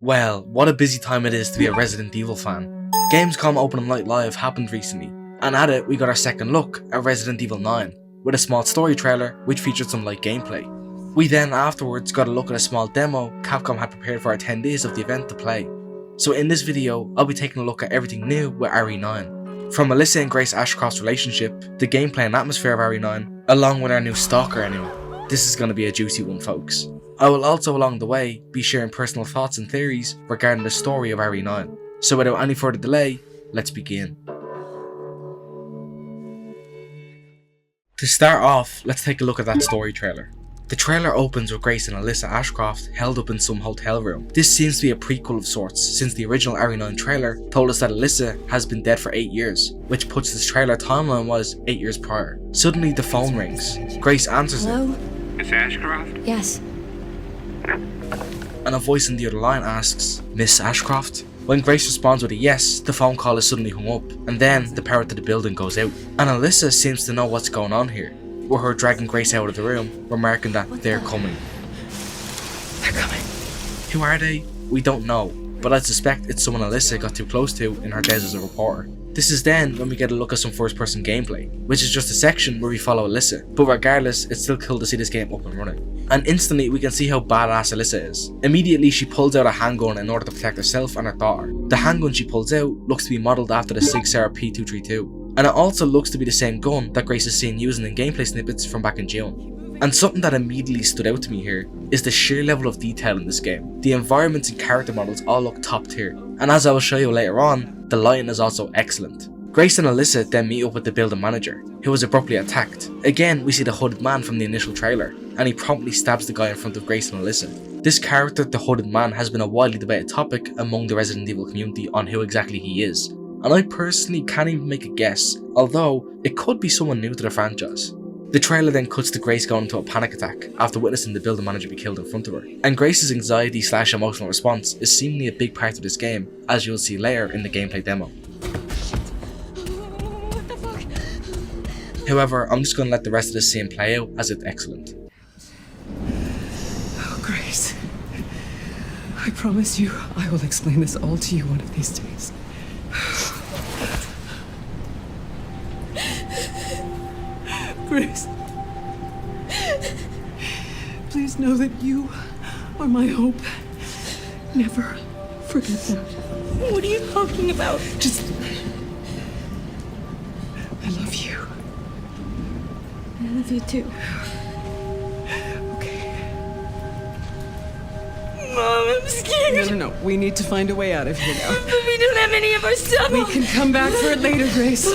Well, what a busy time it is to be a Resident Evil fan. Gamescom Open Night Live happened recently, and at it we got our second look at Resident Evil 9, with a small story trailer which featured some light gameplay. We then afterwards got a look at a small demo Capcom had prepared for attendees of the event to play. So in this video, I'll be taking a look at everything new with RE9. From Alyssa and Grace Ashcroft's relationship, the gameplay and atmosphere of RE9, along with our new stalker enemy. This is going to be a juicy one, folks. I will also along the way be sharing personal thoughts and theories regarding the story of RE9. So without any further delay, let's begin. To start off, let's take a look at that story trailer. The trailer opens with Grace and Alyssa Ashcroft held up in some hotel room. This seems to be a prequel of sorts, since the original RE9 trailer told us that Alyssa has been dead for 8 years, which puts this trailer timeline was 8 years prior. Suddenly the phone rings. Grace answers Hello? it. Miss Ashcroft? Yes. And a voice on the other line asks, Miss Ashcroft? When Grace responds with a yes, the phone call is suddenly hung up, and then the power to the building goes out. And Alyssa seems to know what's going on here, with her dragging Grace out of the room, remarking that they're coming. They're coming. Who are they? We don't know, but I suspect it's someone Alyssa got too close to in her days as a reporter. This is then when we get a look at some first person gameplay, which is just a section where we follow Alyssa, but regardless, it's still cool to see this game up and running. And instantly we can see how badass Alyssa is. Immediately she pulls out a handgun in order to protect herself and her daughter. The handgun she pulls out looks to be modelled after the Sig Sauer P232, and it also looks to be the same gun that Grace is seen using in gameplay snippets from back in June. And something that immediately stood out to me here is the sheer level of detail in this game. The environments and character models all look top tier, and as I will show you later on, the lighting is also excellent. Grace and Alyssa then meet up with the building manager, who is abruptly attacked. Again, we see the hooded man from the initial trailer, and he promptly stabs the guy in front of Grace and Alyssa. This character, the hooded man, has been a widely debated topic among the Resident Evil community on who exactly he is, and I personally can't even make a guess, although it could be someone new to the franchise. The trailer then cuts to Grace going into a panic attack after witnessing the building manager be killed in front of her, and Grace's anxiety/emotional response is seemingly a big part of this game, as you'll see later in the gameplay demo. However, I'm just going to let the rest of this scene play out as it's excellent. Oh, Grace. I promise you, I will explain this all to you one of these days. Grace. Please know that you are my hope. Never forget that. What are you talking about? Just... I love you. I love you too. Okay. Mom, I'm scared. No. We need to find a way out of here now. But we don't have any of our stuff. We can come back for it later, Grace.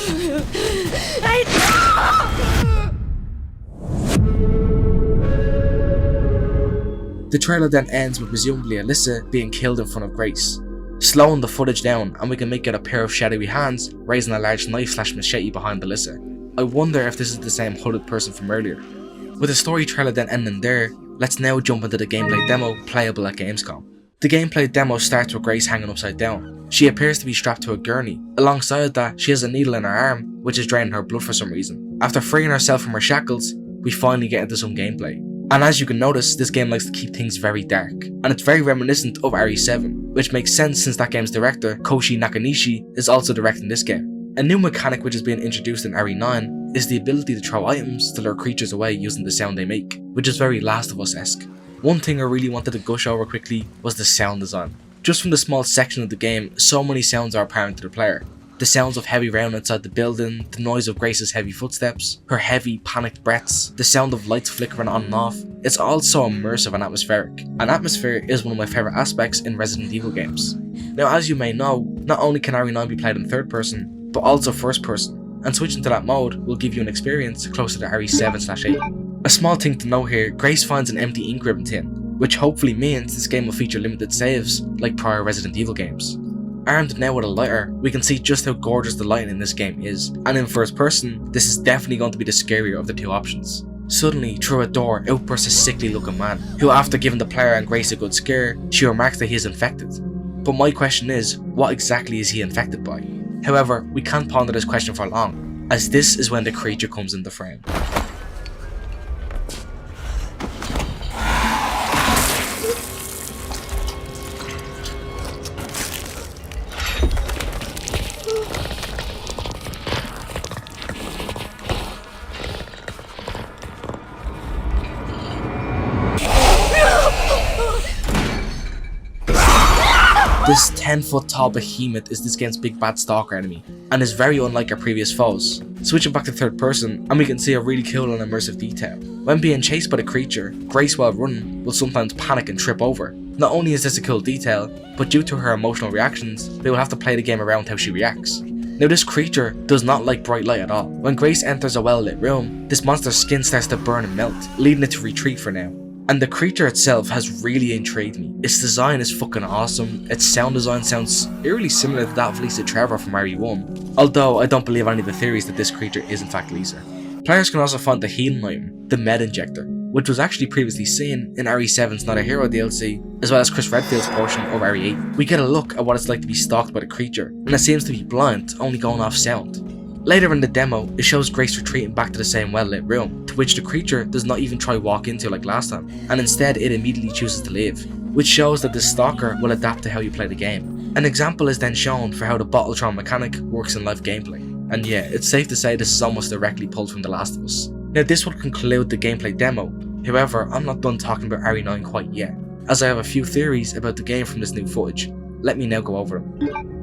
The trailer then ends with presumably Alyssa being killed in front of Grace. Slowing the footage down, and we can make out a pair of shadowy hands raising a large knife/machete behind Alyssa. I wonder if this is the same hooded person from earlier. With the story trailer then ending there, let's now jump into the gameplay demo playable at Gamescom. The gameplay demo starts with Grace hanging upside down. She appears to be strapped to a gurney. Alongside that, she has a needle in her arm, which is draining her blood for some reason. After freeing herself from her shackles, we finally get into some gameplay. And as you can notice, this game likes to keep things very dark, and it's very reminiscent of RE7, which makes sense since that game's director, Koshi Nakanishi, is also directing this game. A new mechanic which is being introduced in RE9 is the ability to throw items to lure creatures away using the sound they make, which is very Last of Us-esque. One thing I really wanted to gush over quickly was the sound design. Just from the small section of the game, so many sounds are apparent to the player. The sounds of heavy rain outside the building, the noise of Grace's heavy footsteps, her heavy, panicked breaths, the sound of lights flickering on and off. It's all so immersive and atmospheric, and atmosphere is one of my favourite aspects in Resident Evil games. Now, as you may know, not only can RE9 be played in third person, but also first person, and switching to that mode will give you an experience closer to RE7/8. A small thing to note here, Grace finds an empty ink ribbon tin, which hopefully means this game will feature limited saves like prior Resident Evil games. Armed now with a lighter, we can see just how gorgeous the lighting in this game is, and in first person, this is definitely going to be the scarier of the two options. Suddenly, through a door, out bursts a sickly looking man, who after giving the player and Grace a good scare, she remarks that he is infected. But my question is, what exactly is he infected by? However, we can't ponder this question for long, as this is when the creature comes into frame. This 10-foot tall behemoth is this game's big bad stalker enemy, and is very unlike our previous foes. Switching back to third person, and we can see a really cool and immersive detail. When being chased by the creature, Grace while running will sometimes panic and trip over. Not only is this a cool detail, but due to her emotional reactions, we will have to play the game around how she reacts. Now this creature does not like bright light at all. When Grace enters a well lit room, this monster's skin starts to burn and melt, leading it to retreat for now. And the creature itself has really intrigued me. Its design is fucking awesome, its sound design sounds eerily similar to that of Lisa Trevor from RE1, although I don't believe any of the theories that this creature is in fact Lisa. Players can also find the healing item, the Med Injector, which was actually previously seen in RE7's Not a Hero DLC, as well as Chris Redfield's portion of RE8. We get a look at what it's like to be stalked by the creature, and it seems to be blind, only going off sound. Later in the demo, it shows Grace retreating back to the same well-lit room, to which the creature does not even try walk into like last time, and instead it immediately chooses to leave, which shows that the stalker will adapt to how you play the game. An example is then shown for how the Bottletron mechanic works in live gameplay, and yeah, it's safe to say this is almost directly pulled from The Last of Us. Now this would conclude the gameplay demo, however I'm not done talking about RE9 quite yet, as I have a few theories about the game from this new footage. Let me now go over them.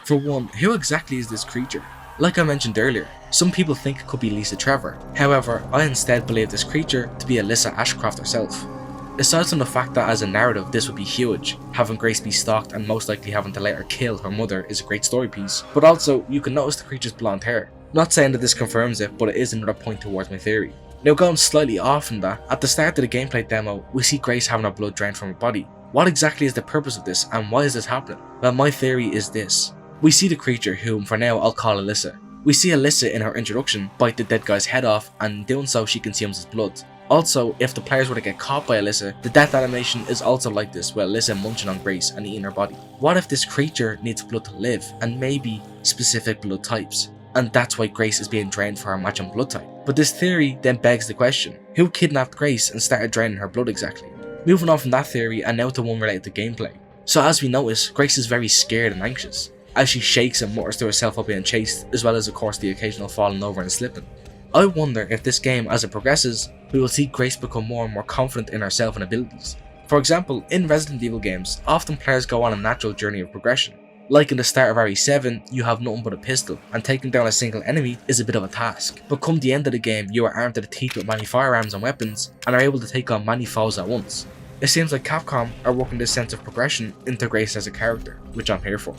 For one, who exactly is this creature? Like I mentioned earlier, some people think it could be Lisa Trevor, however I instead believe this creature to be Alyssa Ashcroft herself. Aside from the fact that as a narrative this would be huge, having Grace be stalked and most likely having to later kill her mother is a great story piece, but also you can notice the creature's blonde hair. Not saying that this confirms it, but it is another point towards my theory. Now going slightly off from that, at the start of the gameplay demo we see Grace having her blood drained from her body. What exactly is the purpose of this and why is this happening? Well, my theory is this. We see the creature, whom for now I'll call Alyssa. We see Alyssa in her introduction bite the dead guy's head off, and in doing so she consumes his blood. Also, if the players were to get caught by Alyssa, the death animation is also like this, with Alyssa munching on Grace and eating her body. What if this creature needs blood to live, and maybe specific blood types? And that's why Grace is being drained for her matching blood type. But this theory then begs the question, who kidnapped Grace and started draining her blood exactly? Moving on from that theory and now to one related to gameplay. So as we notice, Grace is very scared and anxious, as she shakes and mutters to herself while being chased, as well as of course the occasional falling over and slipping. I wonder if this game, as it progresses, we will see Grace become more and more confident in herself and abilities. For example, in Resident Evil games, often players go on a natural journey of progression. Like in the start of RE7, you have nothing but a pistol, and taking down a single enemy is a bit of a task. But come the end of the game, you are armed to the teeth with many firearms and weapons, and are able to take on many foes at once. It seems like Capcom are working this sense of progression into Grace as a character, which I'm here for.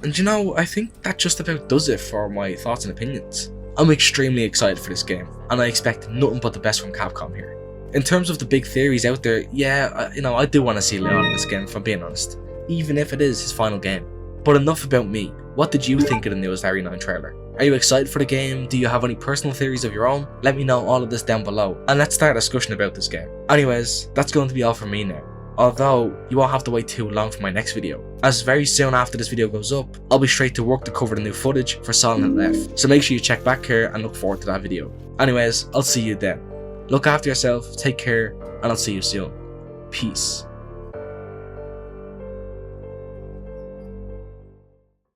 And you know, I think that just about does it for my thoughts and opinions. I'm extremely excited for this game, and I expect nothing but the best from Capcom here. In terms of the big theories out there, yeah, I do want to see Leon in this game, if I'm being honest, even if it is his final game. But enough about me. What did you think of the newest RE9 trailer? Are you excited for the game? Do you have any personal theories of your own? Let me know all of this down below, and let's start a discussion about this game. Anyways, that's going to be all from me now. Although, you won't have to wait too long for my next video, as very soon after this video goes up, I'll be straight to work to cover the new footage for Silent Hill F, so make sure you check back here and look forward to that video. Anyways, I'll see you then. Look after yourself, take care, and I'll see you soon. Peace.